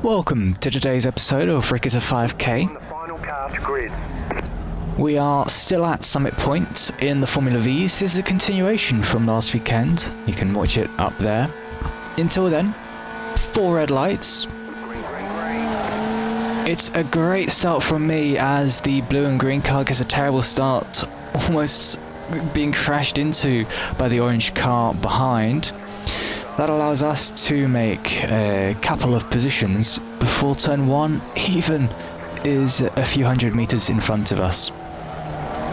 Welcome to today's episode of Rick is a 5K. We are still at Summit Point in the Formula V's. This is a continuation from last weekend. You can watch it up there. Until then, 4 red lights. It's a great start from me as the blue and green car gets a terrible start, almost being crashed into by the orange car behind. That allows us to make a couple of positions before turn 1 even is a few hundred meters in front of us.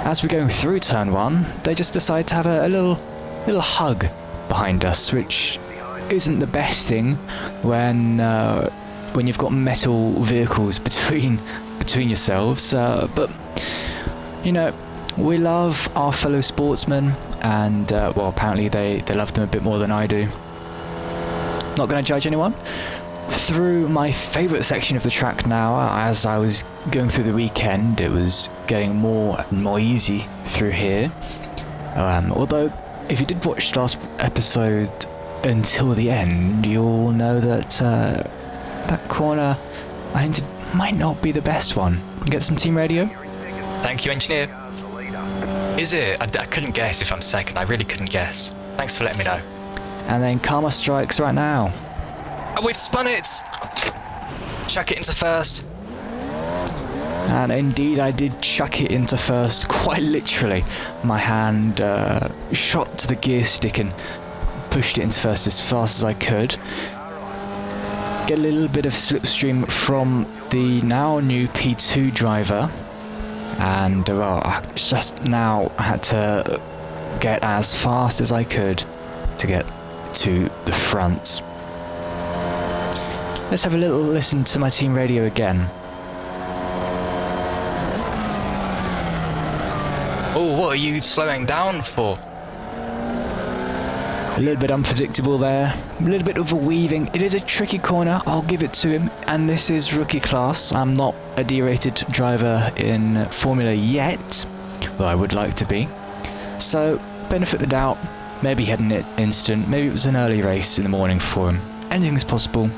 As we're going through turn 1, they just decide to have a little hug behind us, which isn't the best thing when you've got metal vehicles between yourselves. But you know, we love our fellow sportsmen, and well, apparently they love them a bit more than I do. Not going to judge anyone. Through my favourite section of the track now, as I was going through the weekend, it was getting more and more easy through here. Although, if you did watch last episode until the end, you'll know that that corner I hinted might not be the best one. Get some team radio? Thank you, engineer. Is it? I couldn't guess if I'm second. I really couldn't guess. Thanks for letting me know. And then Karma strikes right now. Oh, we've spun it! Chuck it into first. And indeed I did chuck it into first, quite literally. My hand shot to the gear stick and pushed it into first as fast as I could. Get a little bit of slipstream from the now new P2 driver. And well, I just now had to get as fast as I could to get to the front. Let's have a little listen to my team radio again. Oh, what are you slowing down for? A little bit unpredictable there, a little bit of a weaving. It is a tricky corner, I'll give it to him, and this is rookie class. I'm not a D-rated driver in Formula yet, though I would like to be. So, benefit the doubt. Maybe he had an instant, maybe it was an early race in the morning for him. Anything's possible.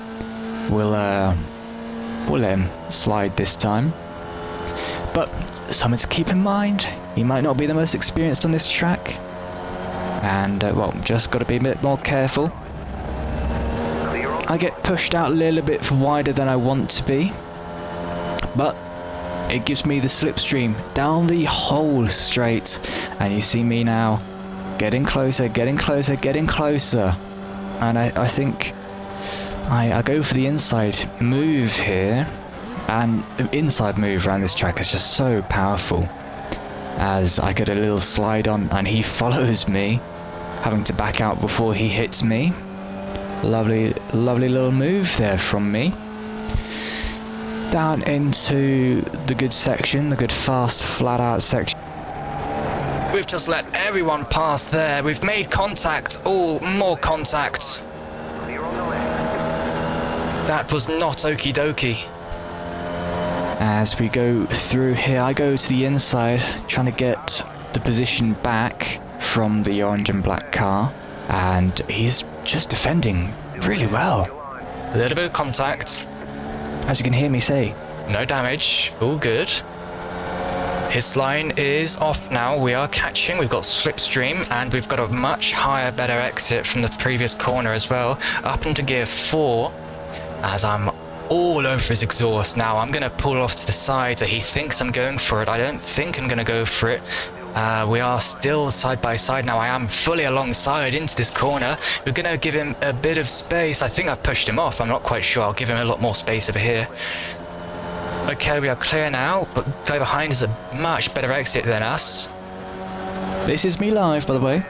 We'll let him slide this time. But something to keep in mind, he might not be the most experienced on this track. And well, just got to be a bit more careful. I get pushed out a little bit wider than I want to be, but it gives me the slipstream down the whole straight, and you see me now getting closer, getting closer, getting closer. And I think I go for the inside move here, and the inside move around this track is just so powerful. As I get a little slide on and he follows me, having to back out before he hits me. Lovely little move there from me. Down into the good section, the good fast flat out section. We've just let everyone pass there. We've made contact. Oh, more contact. That was not okie dokie. As we go through here, I go to the inside, trying to get the position back from the orange and black car, and he's just defending really well. A little bit of contact. As you can hear me say. No damage. All good. His line is off now. We are catching. We've got slipstream, and we've got a much higher, better exit from the previous corner as well. Up into gear 4, as I'm all over his exhaust now. I'm going to pull off to the side so he thinks I'm going for it. I don't think I'm going to go for it. We are still side by side now. I am fully alongside into this corner. We're going to give him a bit of space. I think I've pushed him off. I'm not quite sure. I'll give him a lot more space over here. Okay, we are clear now, but guy behind is a much better exit than us. This is me live, by the way.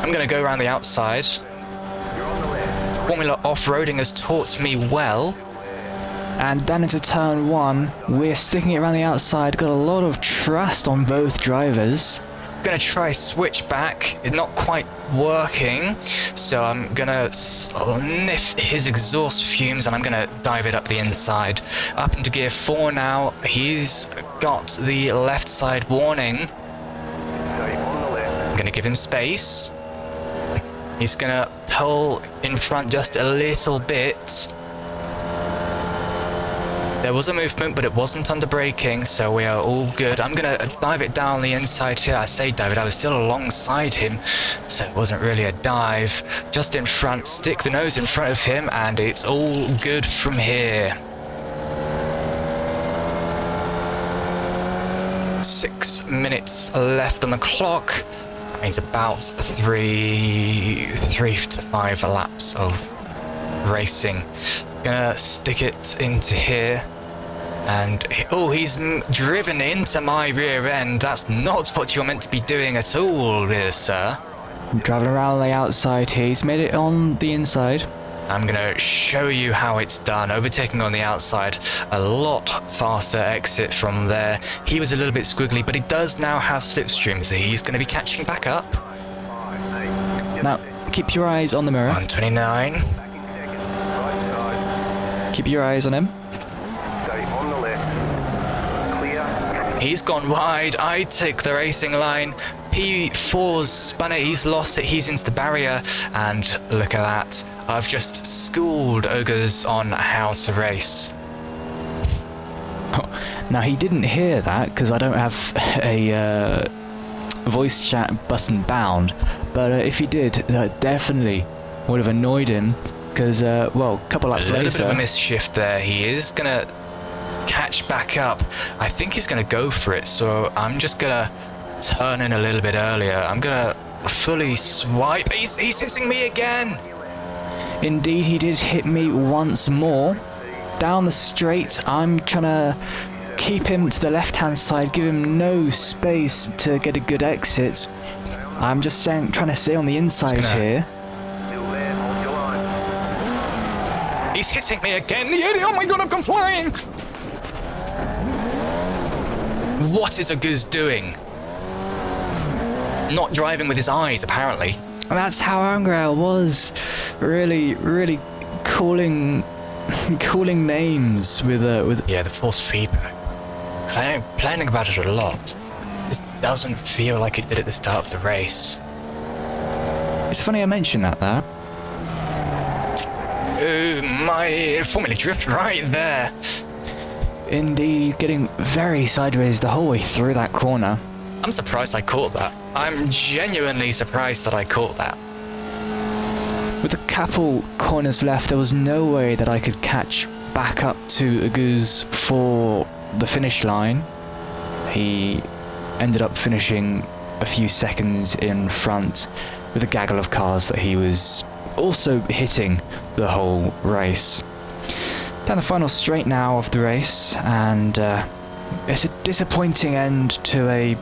I'm going to go around the outside. Formula off-roading has taught me well. And down into turn 1, we're sticking it around the outside. Got a lot of trust on both drivers. Gonna try switch back. It's not quite working, so I'm gonna sniff his exhaust fumes and I'm gonna dive it up the inside. Up into gear 4 now. He's got the left side warning. I'm gonna give him space. He's gonna pull in front just a little bit. There was a movement, but it wasn't under braking, so we are all good. I'm gonna dive it down the inside here. I say dive it, I was still alongside him, so it wasn't really a dive. Just in front, stick the nose in front of him, and it's all good from here. 6 minutes left on the clock. That means about three to 5 laps of racing. Gonna stick it into here. And oh, he's driven into my rear end. That's not what you're meant to be doing at all, dear sir. I'm driving around the outside here. He's made it on the inside. I'm gonna show you how it's done. Overtaking on the outside, a lot faster exit from there. He was a little bit squiggly, but he does now have slipstream, so he's gonna be catching back up. Now, keep your eyes on the mirror. 129. Keep your eyes on him. He's gone wide. I take the racing line. P4's spun it. He's lost it. He's into the barrier. And look at that. I've just schooled Ogres on how to race. Now, he didn't hear that because I don't have a voice chat button bound. But if he did, that definitely would have annoyed him. Because, well, a couple laps later... A little bit of a misshift there. He is going to catch back up. I think he's going to go for it, so I'm just going to turn in a little bit earlier. I'm going to fully swipe. He's hitting me again. Indeed, he did hit me once more. Down the straight, I'm trying to keep him to the left-hand side, give him no space to get a good exit. I'm just trying to stay on the inside here. He's hitting me again, the idiot! Oh my god, I'm gone flying! What is a goose doing? Not driving with his eyes, apparently. That's how angry I was. Really calling names with. Yeah, the force feedback. Planning about it a lot. Just doesn't feel like it did at the start of the race. It's funny I mentioned that there. My Formula Drift right there. Indeed, getting very sideways the whole way through that corner. I'm surprised I caught that. I'm genuinely surprised that I caught that. With a couple corners left, there was no way that I could catch back up to Aguz for the finish line. He ended up finishing a few seconds in front with a gaggle of cars that he was also hitting the whole race. Down the final straight now of the race, and it's a disappointing end to a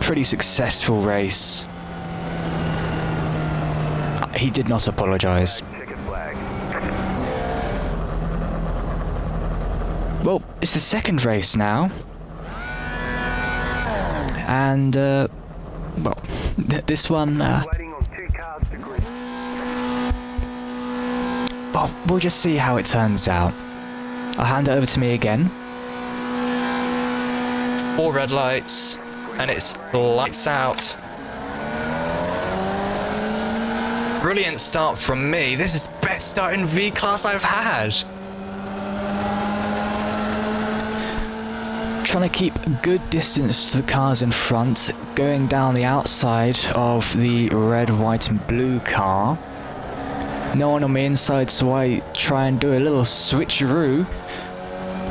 pretty successful race. He did not apologise. Well, it's the second race now, and well, this one. Well, we'll just see how it turns out. I'll hand it over to me again. 4 red lights, and it's lights out. Brilliant start from me. This is the best start in V-Class I've had. Trying to keep good distance to the cars in front, going down the outside of the red, white and blue car. No one on the inside, so I try and do a little switcheroo.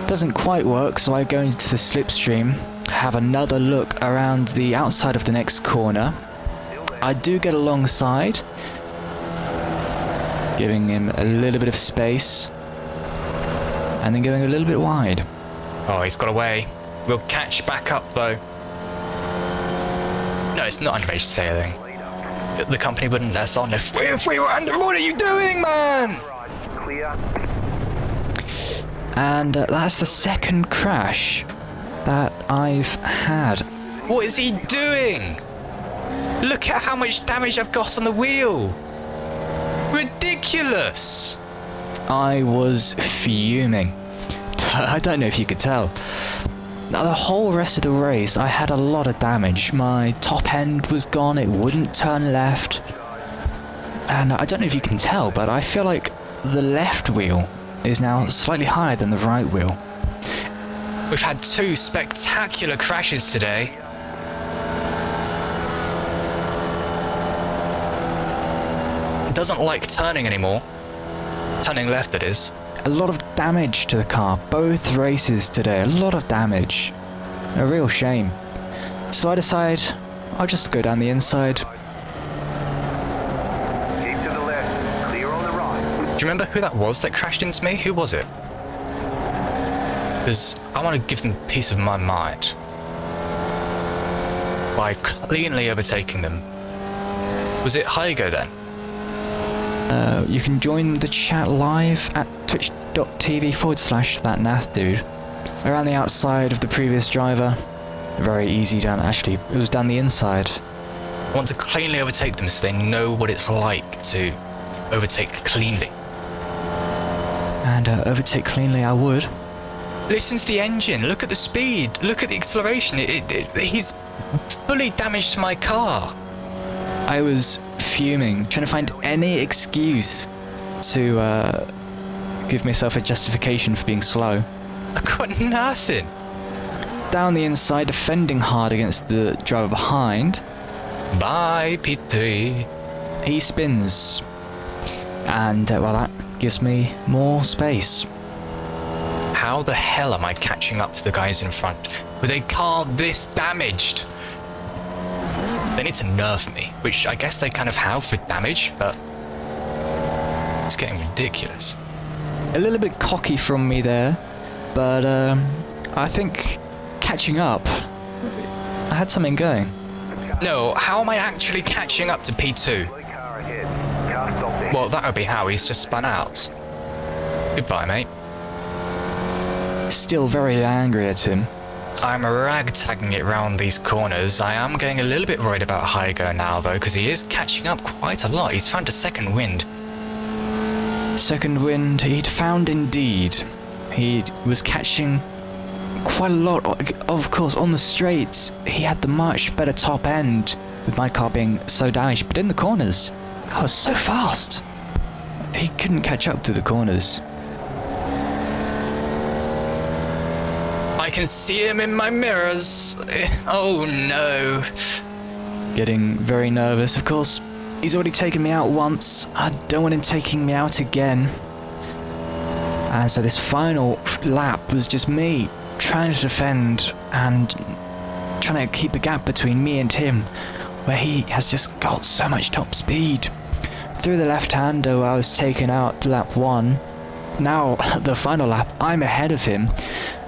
Doesn't quite work, so I go into the slipstream, have another look around the outside of the next corner. I do get alongside, giving him a little bit of space, and then going a little bit wide. Oh, he's got away. We'll catch back up though. No, it's not underage sailing. The company wouldn't let us on if we were under. What are you doing, man? And that's the second crash that I've had. What is he doing? Look at how much damage I've got on the wheel. Ridiculous. I was fuming. I don't know if you could tell. Now, the whole rest of the race, I had a lot of damage. My top end was gone, it wouldn't turn left. And I don't know if you can tell, but I feel like the left wheel is now slightly higher than the right wheel. We've had 2 spectacular crashes today. It doesn't like turning anymore. Turning left, that is. A lot of damage to the car, both races today, a lot of damage. A real shame. So I decide I'll just go down the inside. Keep to the left, clear on the right. Do you remember who that was that crashed into me? Who was it? Because I want to give them peace of my mind by cleanly overtaking them. Was it Hygo then? You can join the chat live at twitch.tv/thatnathdude. Around the outside of the previous driver. Very easy down, actually, it was down the inside. I want to cleanly overtake them so they know what it's like to overtake cleanly. And overtake cleanly I would. Listen to the engine, look at the speed, look at the acceleration. He's fully damaged my car. I was fuming, trying to find any excuse to give myself a justification for being slow. I got nothing. Down the inside, defending hard against the driver behind. Bye, P3. He spins. And, well, that gives me more space. How the hell am I catching up to the guys in front with a car this damaged? They need to nerf me, which I guess they kind of have with damage, but it's getting ridiculous. A little bit cocky from me there, but I think catching up, I had something going. No, how am I actually catching up to P2? Car ahead. Car stop there. Well, that would be how he's just spun out. Goodbye, mate. Still very angry at him. I'm ragtagging it round these corners. I am getting a little bit worried about Hygo now, though, because he is catching up quite a lot. He's found a second wind. Second wind he'd found indeed. He was catching quite a lot, of course, on the straights. He had the much better top end, with my car being so damaged, but in the corners, I was so fast. He couldn't catch up to the corners. I can see him in my mirrors. Oh no. Getting very nervous, of course. He's already taken me out once. I don't want him taking me out again. And so this final lap was just me trying to defend and trying to keep a gap between me and him, where he has just got so much top speed. Through the left-hander, I was taken out lap 1. Now, the final lap, I'm ahead of him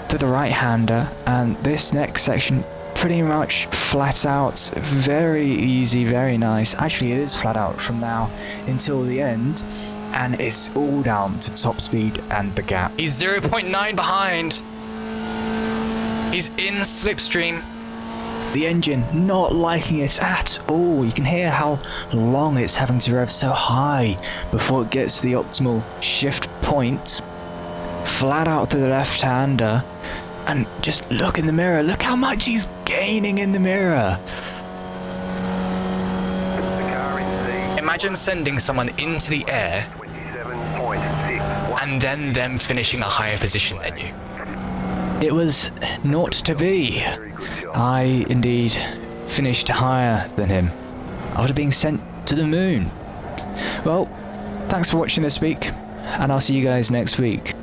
through the right-hander, and this next section pretty much flat out, very easy, very nice. Actually, it is flat out from now until the end, and it's all down to top speed and the gap. He's 0.9 behind. He's in slipstream. The engine not liking it at all. You can hear how long it's having to rev so high before it gets the optimal shift point. Flat out to the left-hander, and just look in the mirror. Look how much he's gaining in the mirror. The car in Z. Imagine sending someone into the air 27.61. and then them finishing a higher position than you. It was not to be. Very good job. I indeed finished higher than him. After being sent to the moon. Well, thanks for watching this week, and I'll see you guys next week.